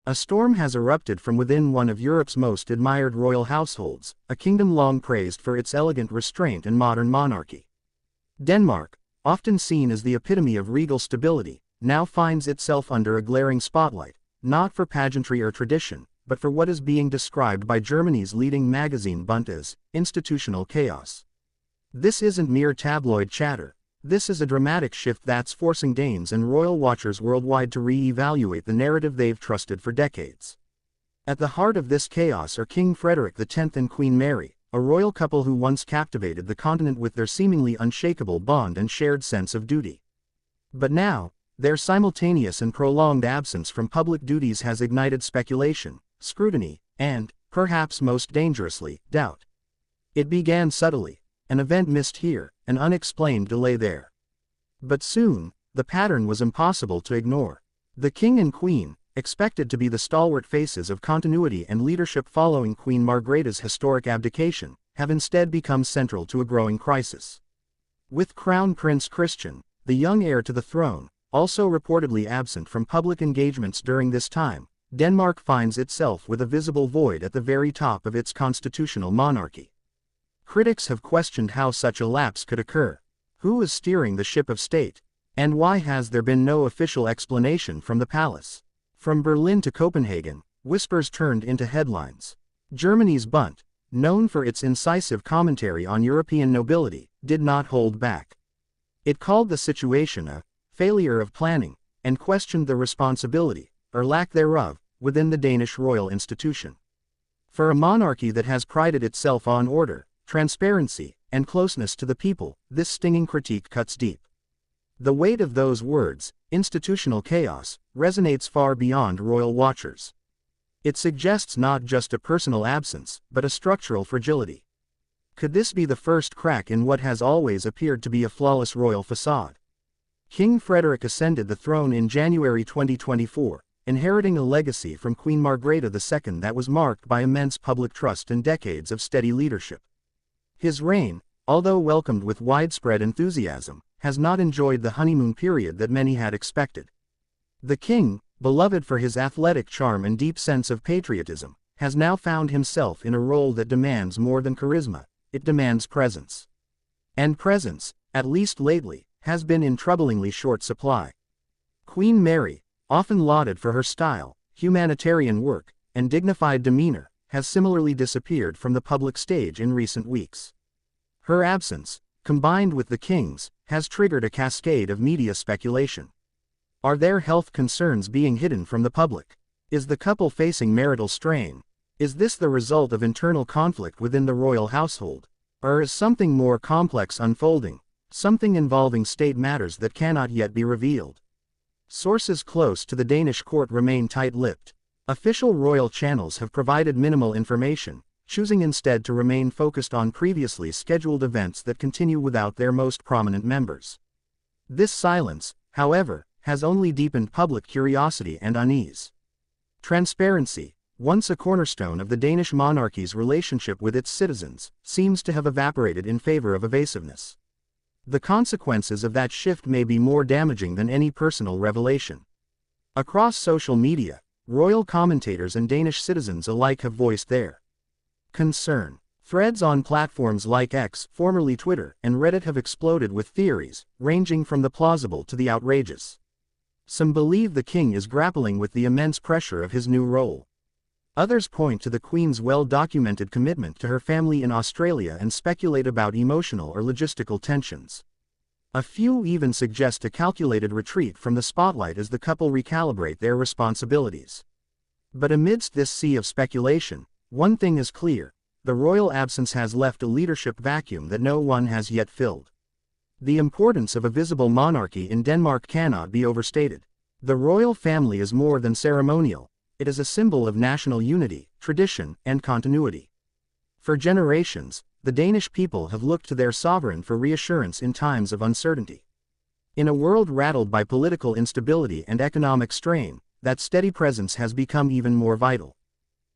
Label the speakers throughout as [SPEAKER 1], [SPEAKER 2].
[SPEAKER 1] A storm has erupted from within one of Europe's most admired royal households, a kingdom long praised for its elegant restraint and modern monarchy. Denmark, often seen as the epitome of regal stability, now finds itself under a glaring spotlight, not for pageantry or tradition, but for what is being described by Germany's leading magazine Bund as institutional chaos. This isn't mere tabloid chatter. This is a dramatic shift that's forcing Danes and royal watchers worldwide to re-evaluate the narrative they've trusted for decades. At the heart of this chaos are King Frederik X and Queen Mary, a royal couple who once captivated the continent with their seemingly unshakable bond and shared sense of duty. But now, their simultaneous and prolonged absence from public duties has ignited speculation, scrutiny, and, perhaps most dangerously, doubt. It began subtly. An event missed here, an unexplained delay there. But soon, the pattern was impossible to ignore. The king and queen, expected to be the stalwart faces of continuity and leadership following Queen Margrethe's historic abdication, have instead become central to a growing crisis. With Crown Prince Christian, the young heir to the throne, also reportedly absent from public engagements during this time, Denmark finds itself with a visible void at the very top of its constitutional monarchy. Critics have questioned how such a lapse could occur. Who is steering the ship of state? And why has there been no official explanation from the palace? From Berlin to Copenhagen, whispers turned into headlines. Germany's Bund, known for its incisive commentary on European nobility, did not hold back. It called the situation a failure of planning, and questioned the responsibility, or lack thereof, within the Danish royal institution. For a monarchy that has prided itself on order, transparency, and closeness to the people, this stinging critique cuts deep. The weight of those words, institutional chaos, resonates far beyond royal watchers. It suggests not just a personal absence, but a structural fragility. Could this be the first crack in what has always appeared to be a flawless royal facade? King Frederik ascended the throne in January 2024, inheriting a legacy from Queen Margrethe II that was marked by immense public trust and decades of steady leadership. His reign, although welcomed with widespread enthusiasm, has not enjoyed the honeymoon period that many had expected. The king, beloved for his athletic charm and deep sense of patriotism, has now found himself in a role that demands more than charisma, it demands presence. And presence, at least lately, has been in troublingly short supply. Queen Mary, often lauded for her style, humanitarian work, and dignified demeanor, has similarly disappeared from the public stage in recent weeks. Her absence, combined with the king's, has triggered a cascade of media speculation. Are their health concerns being hidden from the public? Is the couple facing marital strain? Is this the result of internal conflict within the royal household? Or is something more complex unfolding, something involving state matters that cannot yet be revealed? Sources close to the Danish court remain tight-lipped. Official royal channels have provided minimal information, choosing instead to remain focused on previously scheduled events that continue without their most prominent members. This silence, however, has only deepened public curiosity and unease. Transparency, once a cornerstone of the Danish monarchy's relationship with its citizens, seems to have evaporated in favor of evasiveness. The consequences of that shift may be more damaging than any personal revelation. Across social media, royal commentators and Danish citizens alike have voiced their concern. Threads on platforms like X, formerly Twitter, and Reddit have exploded with theories, ranging from the plausible to the outrageous. Some believe the king is grappling with the immense pressure of his new role. Others point to the Queen's well-documented commitment to her family in Australia and speculate about emotional or logistical tensions. A few even suggest a calculated retreat from the spotlight as the couple recalibrate their responsibilities. But amidst this sea of speculation, one thing is clear: the royal absence has left a leadership vacuum that no one has yet filled. The importance of a visible monarchy in Denmark cannot be overstated. The royal family is more than ceremonial. It is a symbol of national unity, tradition, and continuity. For generations, the Danish people have looked to their sovereign for reassurance in times of uncertainty. In a world rattled by political instability and economic strain, that steady presence has become even more vital.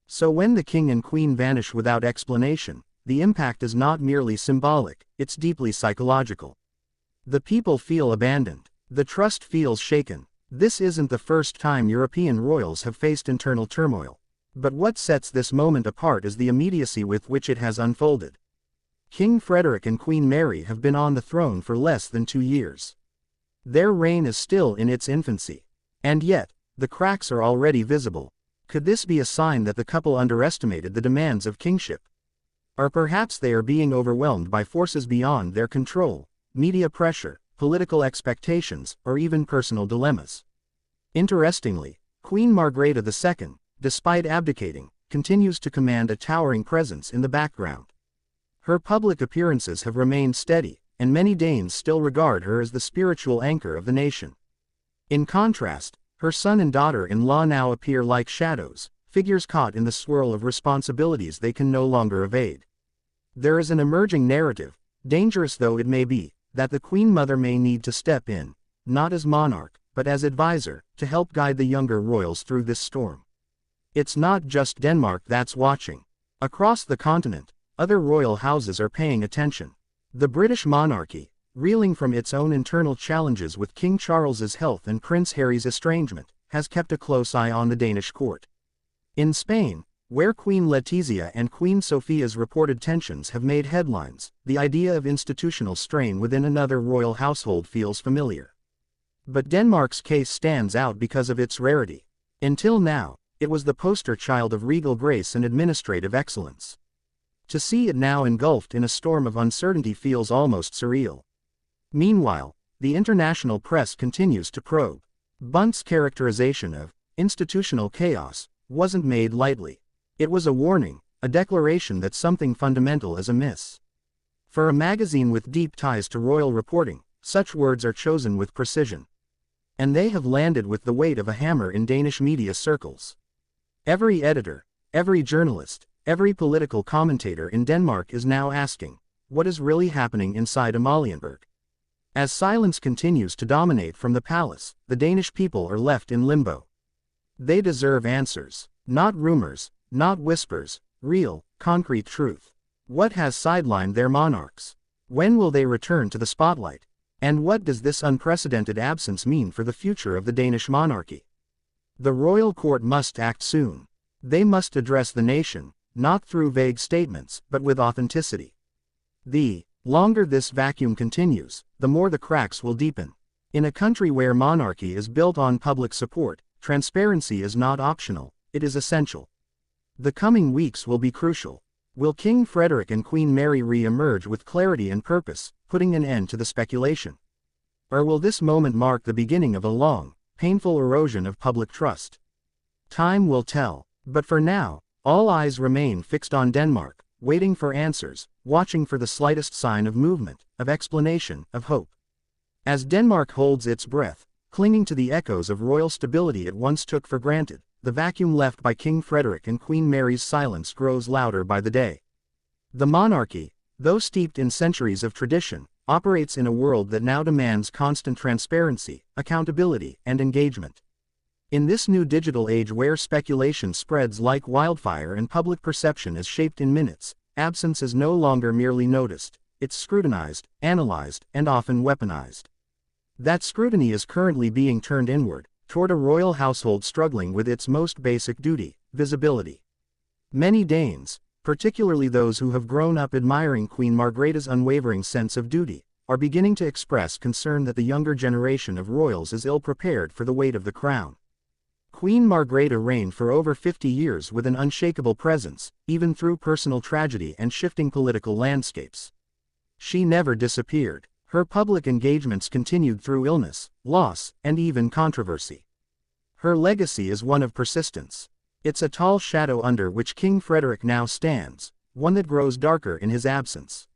[SPEAKER 1] So when the king and queen vanish without explanation, the impact is not merely symbolic, it's deeply psychological. The people feel abandoned. The trust feels shaken. This isn't the first time European royals have faced internal turmoil. But what sets this moment apart is the immediacy with which it has unfolded. King Frederik and Queen Mary have been on the throne for less than 2 years. Their reign is still in its infancy. And yet, the cracks are already visible. Could this be a sign that the couple underestimated the demands of kingship? Or perhaps they are being overwhelmed by forces beyond their control, media pressure, political expectations, or even personal dilemmas. Interestingly, Queen Margrethe II, despite abdicating, continues to command a towering presence in the background. Her public appearances have remained steady, and many Danes still regard her as the spiritual anchor of the nation. In contrast, her son and daughter-in-law now appear like shadows, figures caught in the swirl of responsibilities they can no longer evade. There is an emerging narrative, dangerous though it may be, that the Queen Mother may need to step in, not as monarch, but as advisor, to help guide the younger royals through this storm. It's not just Denmark that's watching. Across the continent, other royal houses are paying attention. The British monarchy, reeling from its own internal challenges with King Charles's health and Prince Harry's estrangement, has kept a close eye on the Danish court. In Spain, where Queen Letizia and Queen Sophia's reported tensions have made headlines, the idea of institutional strain within another royal household feels familiar. But Denmark's case stands out because of its rarity. Until now, it was the poster child of regal grace and administrative excellence. To see it now engulfed in a storm of uncertainty feels almost surreal. Meanwhile, the international press continues to probe. Bundt's characterization of institutional chaos wasn't made lightly. It was a warning, a declaration that something fundamental is amiss. For a magazine with deep ties to royal reporting, such words are chosen with precision. And they have landed with the weight of a hammer in Danish media circles. Every editor, every journalist, every political commentator in Denmark is now asking, what is really happening inside Amalienborg? As silence continues to dominate from the palace, the Danish people are left in limbo. They deserve answers, not rumors, not whispers, real, concrete truth. What has sidelined their monarchs? When will they return to the spotlight? And what does this unprecedented absence mean for the future of the Danish monarchy? The royal court must act soon. They must address the nation, not through vague statements, but with authenticity. The longer this vacuum continues, the more the cracks will deepen. In a country where monarchy is built on public support, transparency is not optional, it is essential. The coming weeks will be crucial. Will King Frederik and Queen Mary re-emerge with clarity and purpose, putting an end to the speculation? Or will this moment mark the beginning of a long, painful erosion of public trust? Time will tell. But for now, all eyes remain fixed on Denmark, waiting for answers, watching for the slightest sign of movement, of explanation, of hope. As Denmark holds its breath, clinging to the echoes of royal stability it once took for granted, the vacuum left by King Frederik and Queen Mary's silence grows louder by the day. The monarchy, though steeped in centuries of tradition, operates in a world that now demands constant transparency, accountability, and engagement. In this new digital age where speculation spreads like wildfire and public perception is shaped in minutes, absence is no longer merely noticed, it's scrutinized, analyzed, and often weaponized. That scrutiny is currently being turned inward, toward a royal household struggling with its most basic duty, visibility. Many Danes, particularly those who have grown up admiring Queen Margrethe's unwavering sense of duty, are beginning to express concern that the younger generation of royals is ill-prepared for the weight of the crown. Queen Margrethe reigned for over 50 years with an unshakable presence, even through personal tragedy and shifting political landscapes. She never disappeared. Her public engagements continued through illness, loss, and even controversy. Her legacy is one of persistence. It's a tall shadow under which King Frederik now stands, one that grows darker in his absence.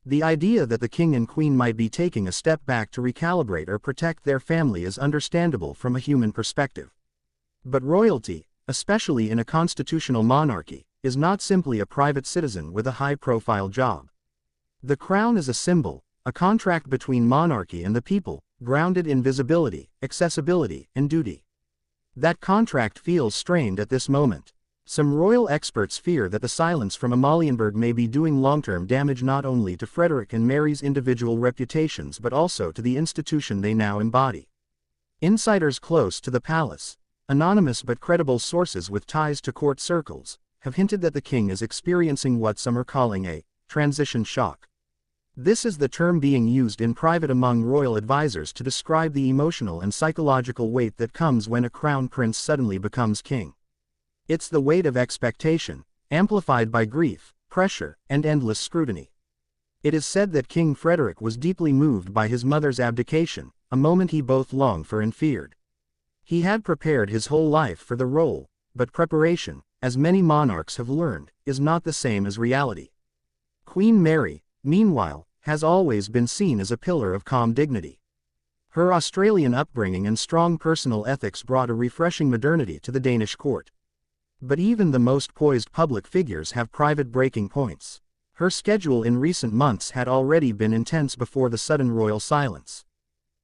[SPEAKER 1] The idea that the king and queen might be taking a step back to recalibrate or protect their family is understandable from a human perspective. But royalty, especially in a constitutional monarchy, is not simply a private citizen with a high-profile job. The crown is a symbol, a contract between monarchy and the people, grounded in visibility, accessibility, and duty. That contract feels strained at this moment. Some royal experts fear that the silence from Amalienborg may be doing long-term damage not only to Frederik and Mary's individual reputations but also to the institution they now embody. Insiders close to the palace, anonymous but credible sources with ties to court circles, have hinted that the king is experiencing what some are calling a transition shock. This is the term being used in private among royal advisors to describe the emotional and psychological weight that comes when a crown prince suddenly becomes king. It's the weight of expectation, amplified by grief, pressure, and endless scrutiny. It is said that King Frederik was deeply moved by his mother's abdication, a moment he both longed for and feared. He had prepared his whole life for the role, but preparation, as many monarchs have learned, is not the same as reality. Queen Mary, meanwhile, has always been seen as a pillar of calm dignity. Her Australian upbringing and strong personal ethics brought a refreshing modernity to the Danish court. But even the most poised public figures have private breaking points. Her schedule in recent months had already been intense before the sudden royal silence.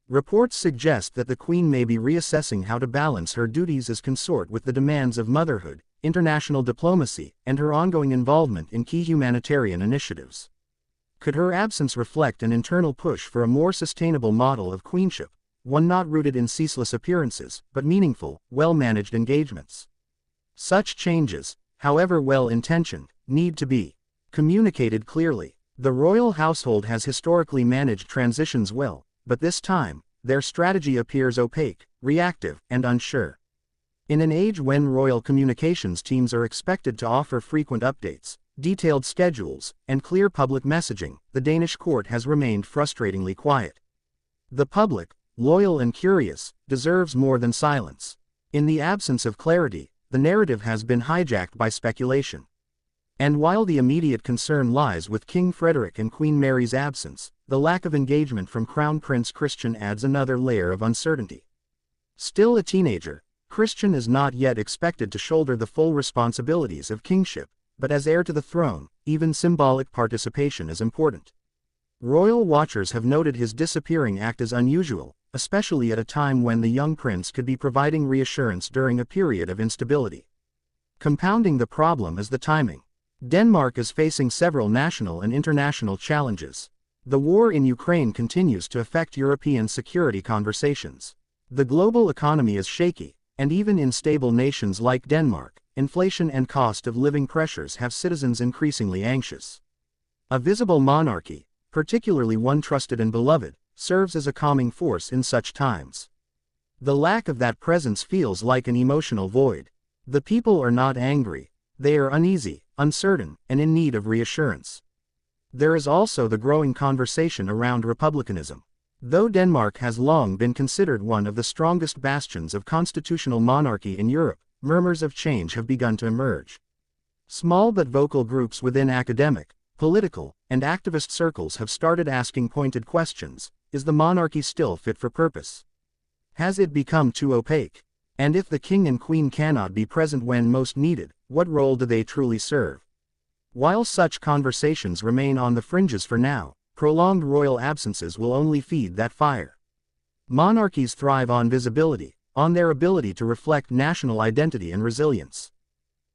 [SPEAKER 1] Reports suggest that the Queen may be reassessing how to balance her duties as consort with the demands of motherhood, international diplomacy, and her ongoing involvement in key humanitarian initiatives. Could her absence reflect an internal push for a more sustainable model of queenship, one not rooted in ceaseless appearances, but meaningful, well-managed engagements? Such changes, however well-intentioned, need to be communicated clearly. The royal household has historically managed transitions well, but this time, their strategy appears opaque, reactive, and unsure. In an age when royal communications teams are expected to offer frequent updates, detailed schedules, and clear public messaging, the Danish court has remained frustratingly quiet. The public, loyal and curious, deserves more than silence. In the absence of clarity, the narrative has been hijacked by speculation. And while the immediate concern lies with King Frederik and Queen Mary's absence, the lack of engagement from Crown Prince Christian adds another layer of uncertainty. Still a teenager, Christian is not yet expected to shoulder the full responsibilities of kingship, but as heir to the throne, even symbolic participation is important. Royal watchers have noted his disappearing act as unusual, especially at a time when the young prince could be providing reassurance during a period of instability. Compounding the problem is the timing. Denmark is facing several national and international challenges. The war in Ukraine continues to affect European security conversations. The global economy is shaky, and even in stable nations like Denmark, inflation and cost of living pressures have citizens increasingly anxious. A visible monarchy, particularly one trusted and beloved, serves as a calming force in such times. The lack of that presence feels like an emotional void. The people are not angry, they are uneasy, uncertain, and in need of reassurance. There is also the growing conversation around republicanism. Though Denmark has long been considered one of the strongest bastions of constitutional monarchy in Europe, murmurs of change have begun to emerge. Small but vocal groups within academic, political, and activist circles have started asking pointed questions. Is the monarchy still fit for purpose? Has it become too opaque? And if the king and queen cannot be present when most needed, what role do they truly serve? While such conversations remain on the fringes for now, prolonged royal absences will only feed that fire. Monarchies thrive on visibility, on their ability to reflect national identity and resilience.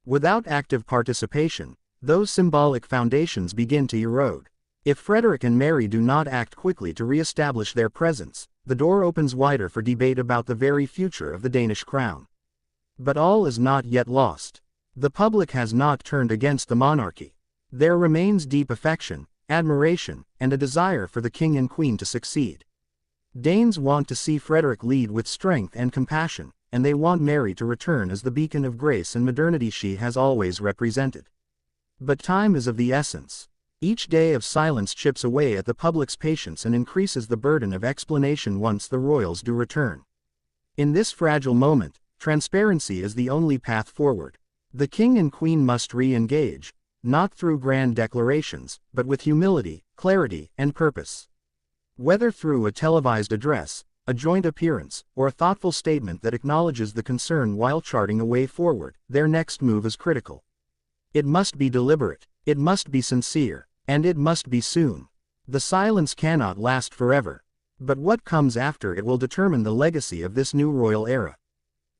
[SPEAKER 1] Without active participation, those symbolic foundations begin to erode. If Frederik and Mary do not act quickly to re-establish their presence, the door opens wider for debate about the very future of the Danish crown. But all is not yet lost. The public has not turned against the monarchy. There remains deep affection, admiration, and a desire for the king and queen to succeed. Danes want to see Frederik lead with strength and compassion, and they want Mary to return as the beacon of grace and modernity she has always represented. But time is of the essence. Each day of silence chips away at the public's patience and increases the burden of explanation once the royals do return. In this fragile moment, transparency is the only path forward. The king and queen must re-engage, not through grand declarations, but with humility, clarity, and purpose. Whether through a televised address, a joint appearance, or a thoughtful statement that acknowledges the concern while charting a way forward, their next move is critical. It must be deliberate, it must be sincere, and it must be soon. The silence cannot last forever. But what comes after it will determine the legacy of this new royal era.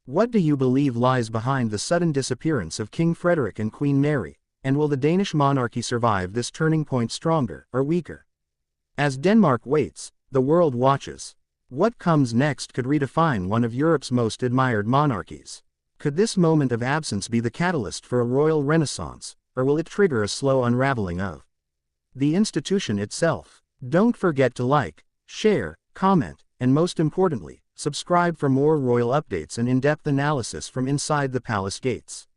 [SPEAKER 1] What do you believe lies behind the sudden disappearance of King Frederik and Queen Mary, and will the Danish monarchy survive this turning point stronger or weaker? As Denmark waits, the world watches. What comes next could redefine one of Europe's most admired monarchies. Could this moment of absence be the catalyst for a royal renaissance, or will it trigger a slow unraveling of the institution itself? Don't forget to like, share, comment, and most importantly, subscribe for more royal updates and in-depth analysis from inside the palace gates.